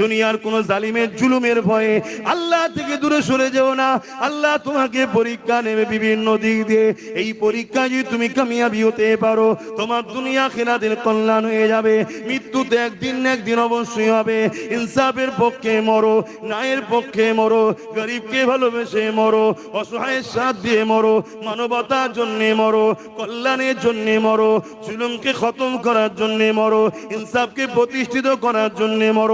দুনিয়ার কোন জালিমের জুলুমের ভয়ে আল্লাহ থেকে দূরে সরে যেও না। আল্লাহ তোমাকে পরীক্ষা নেবে বিভিন্ন দিক দিয়ে। এই পরীক্ষায় যদি তুমি কামিয়াবি হতে পারো, তোমার দুনিয়া আখিরাতের কল্যাণ হয়ে যাবে। মৃত্যুতে একদিন না একদিন অবশ্যই হবে। ইনসাফের পক্ষে মরো, ন্যায়ের পক্ষে মরো, গরিবকে ভালোবেসে মরো, অসহায়ের সাথ দিয়ে মরো, মানবতার জন্য মরো, কল্যাণের জন্য মরো, জুলুমকে খতম করার জন্য মরো, ইনসাফকে প্রতিষ্ঠিত করার জন্য মরো,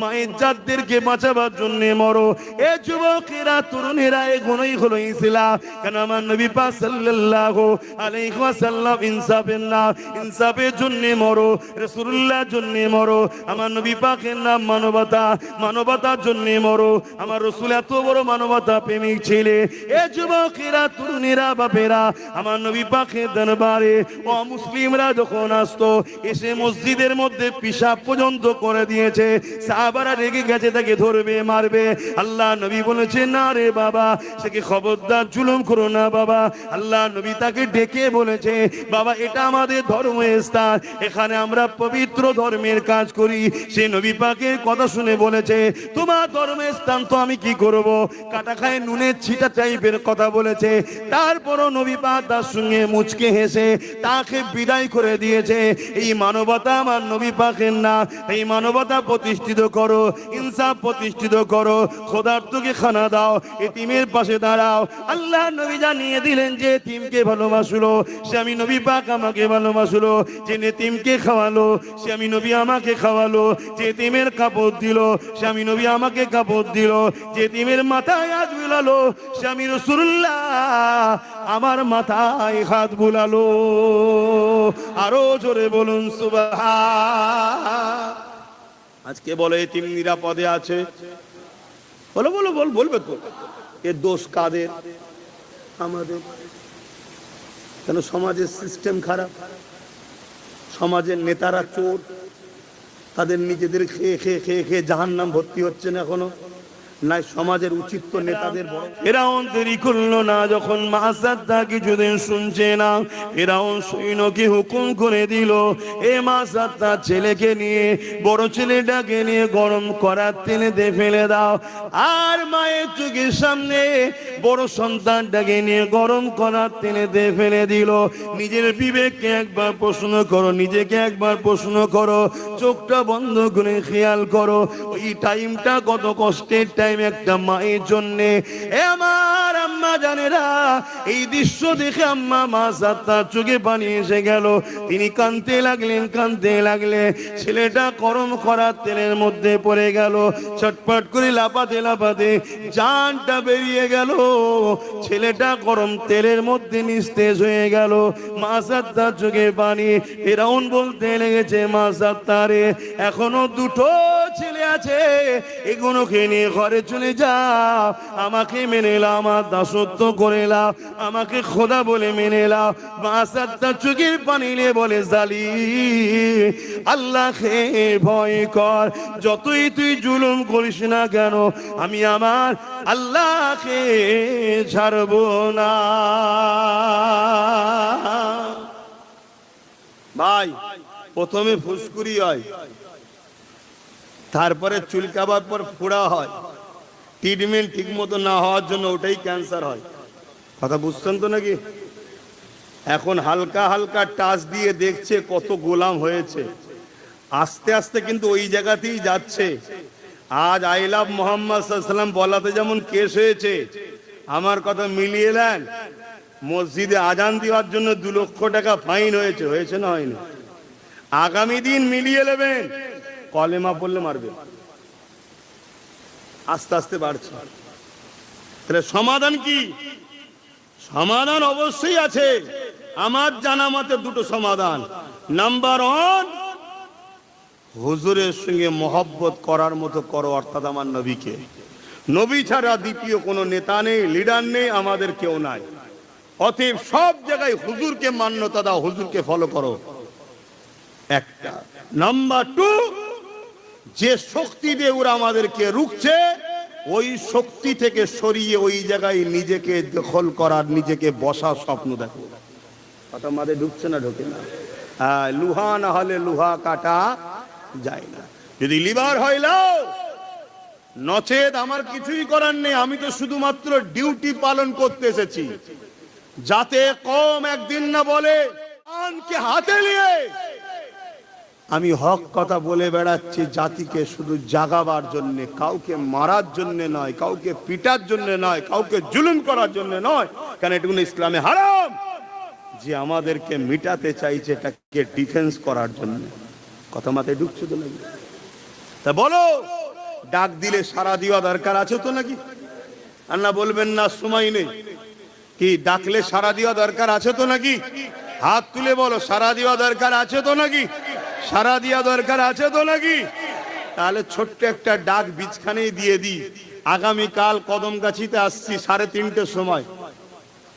মায়ের জাতদেরকে বাঁচাবার জন্য মরো। এ যুবকেরা, তরুণেরা, এগুলোই হলো ইসলাম। কেন আমার নবী পাক সাল্লাল্লাহু আলাইহি ওয়াসাল্লাম ইনসাফের নাম, ইনসাফের জন্য মরো, রাসূলুল্লাহর জন্য মরো। আমার নবী পাকের নাম মানবতা, মানবতার জন্য মরো। আমার রাসূল এত বড় মানবতা প্রেমিক ছিলে। এ যুবকেরা, তরুণেরা, বাপেরা, আমার নবী পাকের দরবারে অমুসলিমরা যখন আসতো, এসে মসজিদের মধ্যে পিশাব পর্যন্ত করে দিয়েছে। সাহাবারা রেগে গেছে, তাকে ধরবে, মারবে। আল্লাহ নবী বলেছেন, না রে বাবা, সেকে খবরদার জুলুম করো না বাবা। আল্লাহ নবী তাকে ডেকে বলেছে, বাবা এটা আমাদের ধর্মস্থান, এখানে আমরা পবিত্র ধর্মের কাজ করি। সে নবী পাকের কথা শুনে বলেছে, তোমার ধর্মস্থান তো আমি কি করব? কাটা খায় নুনের ছিটা টাইপের কথা বলেছে। তারপরও নবী পাক তার সঙ্গে মুচকে হেসে তাকে বিদায় করে দিয়েছে। এই মানবতা আমার নবী পাকের না। এই মানবতা প্রতিষ্ঠিত করো, ইনসাফ প্রতিষ্ঠিত করো, খোদার্থকে খানা দাও, এতিমের পাশে দাঁড়াও। আল্লাহ নবী জানিয়ে দিলেন যে এতিমকে ভালোবাসলো, সে আমি নবী পাক আমাকে ভালোবাসলো। যে এতিমকে খাওয়ালো, সে আমি নবী আমাকে খাওয়ালো। যে এতিমের কাপড় দিল, সে আমি নবী আমাকে কাপড় দিল। যে এতিমের মাথায় হাত বুলালো, সে আমি রাসূলুল্লাহ আমার মাথায় হাত বুলালো। আরো জোরে বলুন সুবহান। আজকে বলে এতিম নিরাপদে আছে, বলো বলো বলবে তো। এর দোষ কাদের? আমাদের। কেন? সমাজের সিস্টেম খারাপ, সমাজের নেতারা চোর, তাদের নিজেদের খেয়ে খেয়ে খেয়ে খেয়ে জাহান্নাম ভর্তি হচ্ছে না এখনো। নাই সমাজের উচিত তো নেতাদের বড়। ফিরআউন দেরি করলো না, যখন মাসাদ্দা কিছুদিন শুনছে না, ফিরআউন সৈন্যকে হুকুম করে দিল, এ মাসাদ্দা ছেলেকে নিয়ে, বড় ছেলেটাকে নিয়ে গরম করার তেলেতে ফেলে দাও। আর মায়ের চোখের সামনে বড় সন্তানটাকে নিয়ে গরম করার তেলেতে ফেলে দিল। নিজের বিবেককে একবার প্রশ্ন করো, নিজেকে একবার প্রশ্ন করো, চোখটা বন্ধ করে খেয়াল করো, ওই টাইমটা কত কষ্টের টাইম একটা মায়ের জন্যে। আমার আম্মা জানেরা, এই দৃশ্য দেখে আম্মা মাসাদ্দার চোখে পানি এসে গেল। তিনি কাঁদতে লাগলেন, কাঁদতে লাগলে ছেলেটা গরম করার তেলের মধ্যে পড়ে গেল। ছটপট করে লাফাতে লাফাতে জানটা বেরিয়ে গেল। ছেলেটা গরম তেলের মধ্যে নিস্তেজ হয়ে গেল। মাসাদ্দার চোখে পানি। ফিরআউন বলতে লেগেছে, মাসাদ্দারে এখনো দুটো ছেলে আছে, এগুলোকে নিয়ে ঘরে চলে যাও, আমাকে মেনে নাও, আমার দাসত্ব করে নাও, আমাকে খোদা বলে মেনে নাও। মাসাদ্দার চোখের পানি নিয়ে বলে, জালিম, আল্লাহকে ভয় কর, যতই তুই জুলুম করিস না কেন, আমি আমার আল্লাহকে ছাড়ব না। ভাই, প্রথমে ফুসকুড়ি হয়, তারপরে চুলকাবার পর ফোড়া হয়। ট্রিটমেন্ট ঠিক মতো না হওয়ার জন্য ওটাই ক্যান্সার হয়। কথা বুঝছেন তো নাকি? এখন হালকা হালকা টাচ দিয়ে দেখছে কত গোলাম হয়েছে, আস্তে আস্তে কিন্তু ওই জায়গাতেই যাচ্ছে। আজ আই লাভ মোহাম্মদ সাল্লাল্লাহু আলাইহি ওয়াসাল্লাম বলাতে যেমন কেস হয়েছে, আমার কথা মিলিয়ে নেন, মসজিদে আজান দেওয়ার জন্য 2 লক্ষ টাকা ফাইন হয়েছে। হয়েছে না হয়নি? আগামী দিন মিলিয়ে নেবেন, কলেমা পড়লে মারবে। আস্তে আস্তে বাড়ছে। তাহলে সমাধান কি? সমাধান অবশ্যই আছে। আমার জানা মতে 2টো সমাধান। নাম্বার 1, হুজুরের সঙ্গে মহব্বত করার মতো করো, অর্থাৎ আমার নবীকে। নবী ছাড়া দ্বিতীয় কোনো নেতা নেই, লিডার নেই, আমাদের কেউ নাই। অতএব সব জায়গায় হুজুরকে মান্যতা দাও, হুজুরকে ফলো করো, একটা। নাম্বার 2, যে শক্তি দিয়ে ওরা আমাদেরকে রুখছে, ওই শক্তি থেকে সরিয়ে ওই জায়গায় নিজেকে দখল করার, নিজেকে বসার স্বপ্ন দেখো। কথা মাঝে ঢুকছে না? ঢোকে না। লোহা না হলে লোহা কাটা যায় না। যদি লিভার হয় লাও, নচেত আমার কিছুই করার নেই। আমি তো শুধুমাত্র ডিউটি পালন করতে এসেছি, যাতে কম একদিন না বলে আনকে হাতে নিয়ে আমি হক কথা বলে বেড়াচ্ছি জাতিকে, শুধু জাগাবার জন্য, কাউকে মারার জন্য নয়, কাউকে পিটার জন্য নয়, কাউকে জুলুম করার জন্য নয়। কারণ এটুকু ইসলামে হারাম। যে আমাদেরকে মিটাতে চাইছে এটাকে ডিফেন্স করার জন্য। কথা মাথায় ঢুকছে তো নাকি? তা বলো, ডাক দিলে সাড়া দেওয়া দরকার আছে তো নাকি? আর না বলবেন না সময় নেই। কি ডাকলে সাড়া দেওয়া দরকার আছে তো নাকি? হাত তুলে বলো, সাড়া দেওয়া দরকার আছে তো নাকি? সাড়া দেওয়া দরকার আছে তো নাকি? তাহলে ছোট্ট একটা ডাক বীজখানেই দিয়ে দিই। আগামীকাল কদমগাছিতে আসছি 3:30 সময়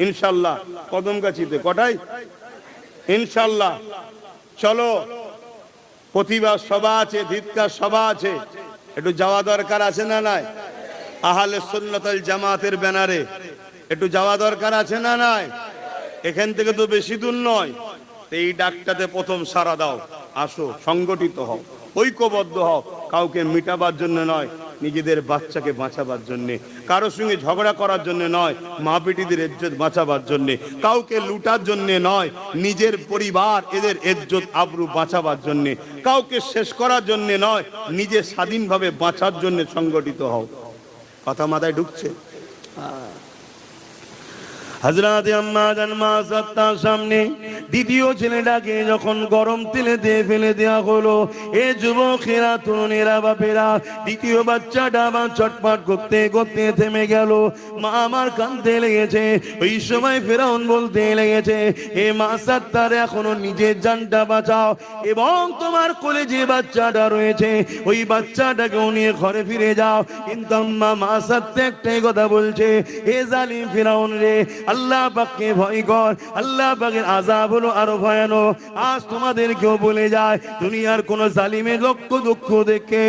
ইনশাল্লাহ। কদমগাছিতে কটায়? ইনশাল্লাহ। চলো, প্রতিবাদ সভা আছে, ধিক্কার সভা আছে, একটু যাওয়া দরকার আছে না নাই? আহলে সুন্নাত ওয়াল জামাতের ব্যানারে একটু যাওয়া দরকার আছে না নাই? এখান থেকে তো বেশি দূর নয়। এই ডাকটাতে প্রথম সাড়া দাও, আসো, সংগঠিত হও, ঐক্যবদ্ধ হও। কাউকে মিটাবার জন্য নয়, নিজেদের বাচ্চাকে বাঁচাবার জন্য। কারোর সঙ্গে ঝগড়া করার জন্য নয়, মা বেটিদের ইজ্জত বাঁচাবার জন্য। কাউকে লুটার জন্য নয়, নিজের পরিবার এদের ইজ্জত আবরু বাঁচাবার জন্য। কাউকে শেষ করার জন্য নয়, নিজে স্বাধীনভাবে বাঁচার জন্য সংগঠিত হও। কথা মাথায় ঢুকছে? হযরত আম্মা জান মা সাত্তার সামনে দ্বিতীয় ছেলেটাকে যখন গরম তেলে দিয়ে ফেলে দেওয়া হলো, এ যুবকেরা, তরুণেরা, বাপেরা, দ্বিতীয় বাচ্চাটা আবার চটপট করতে করতে থেমে গেল। মা আমার কাঁদতে লেগেছে। ওই সময় ফেরাউন বলতে লেগেছে, এ মা সাত্তার, এখনো নিজের জানটা বাঁচাও এবং তোমার কোলে যে বাচ্চাটা রয়েছে ওই বাচ্চাটাকেও নিয়ে ঘরে ফিরে যাও। কিন্তু আম্মা মা সাত্তার একটাই কথা বলছে, এ জালিম ফেরাউন রে, আল্লাহ পাককে ভয় কর। আল্লাহ পাকের আযাব হলো আরো ভয়ানক। আজ তোমাদেরকেও বলে যায়, দুনিয়ার কোন জালিমের লক্ষ্য দুঃখ দেখে